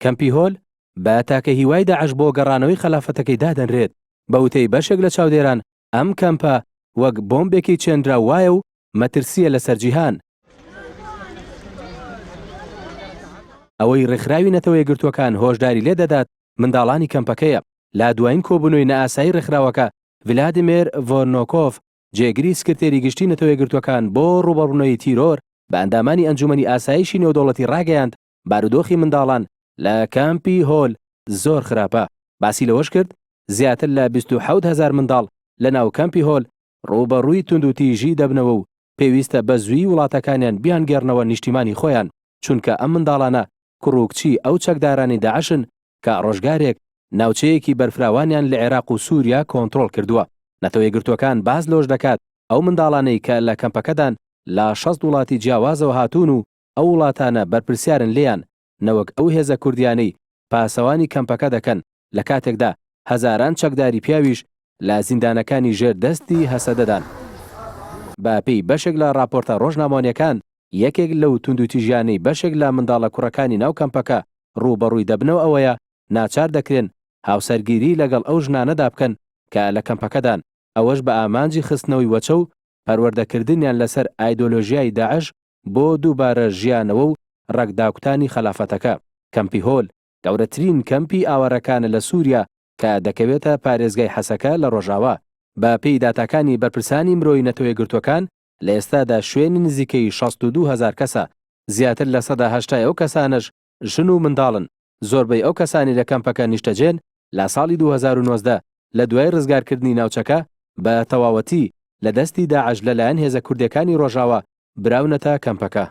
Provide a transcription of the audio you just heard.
کەمپی هۆل بە تاکە هیوای داعش بۆ گەڕانەوەی خەلافەتەکەی دادەنرێت بە وتەی بەشێک لە چاودێران ئەم کەمپە وەک بۆمبێکی چێنرا وایە و مەترسیە لەسەر جیهان. ئەوەی ڕێکخراوی نەتەوە یەکگرتووەکان هۆشداری لێ دەدات منداڵانی کەمپەکەیە. لا دوایین کۆبوونەوەی نەئاسایی ڕێکخراوەکە ڤلادیمیر ڤۆرنۆکۆف جێگری سکرتێری گشتی نەتەوە یەکگرتووەکان بۆ ڕوبەڕوونەوەی تیرۆر بە ئەندامانی ئەنجومەنی ئاسایشی نێودەوڵەتی ڕاگەیاند بارودۆخی منداڵان لە کەمپی هۆل زۆر خراپە. باسی لەوەش کرد زیاتر لە 27,000 منداڵ لە ناو کەمپی هۆل ڕوبەڕووی تونند و تیژی دەبنەوە و پێویستە بە زووی وڵاتەکانیان بیانگەڕنەوە نیشتیمانی خۆیان، چونکە ئەم منداڵانە کوڕوکچی ئەو چەکدارانی داعشن کە ڕۆژگارێک ناوچەیەکی بەرفراوانیان لە عێراق و سووریا کۆنتڕۆڵ کردووە. نەتەوە یەکگرتووەکان باز لەوەش دەکات ئەو منداڵانەی کە لە کەمپەکەدان لە 60 وڵاتی جیاوازەوە هاتوون و ئەو وڵاتانە بەرپرسیارن لێیان نەوەک ئەو هێزە کوردیانەی پاسەوانی کەمپەکە دەکەن لە کاتێکدا هەزاران چەکداری پیاویش لە زیندانەکانی ژێردەستی هەسەدەدان. بە پێی بەشێک لە راپۆرتە ڕۆژنامەوانیەکان یەکێک لەو توندوتیژیانەی بەشێک لە منداڵە کوڕەکانی ناو کەمپەکە ڕوبەڕووی دەبنەوە ئەوەیە ناچار دەکرێن هاوسەرگیری لەگەڵ ئەو ژنانەدا بکەن کە لە کەمپەکەدان، ئەوەش بە ئامانجی خستنەوەی وەچە و پەروەردەکردنیان لەسەر ئایدۆلۆژیای داعش بۆ دووبارە ژیانەوە و ڕەگداکوتانی خەلافەتەکە. کەمپی هۆل گەورەترین کەمپی ئاوارەکانە لە سووریا کە دەکەوێتە پارێزگای حەسەکە لە ڕۆژاوا. بە پێی داتاکانی بەرپرسانی مرۆیی نەتەوە یەکگرتووەکان لە ئێستادا شوێنی نزیکەی 62,000 کەسە، زیاتر لە 180 ئەو کەسانش ژن و منداڵن. زۆربەی ئەو کەسانی لە کەمپەکە نیشتەجێن لە ساڵی 2019 لە دوای ڕزگارکردنی ناوچەکە بە تەواوەتی لە دەستی داعش لەلایەن هێزە کوردەکانی ڕۆژاوا براونەتە کەمپەکە.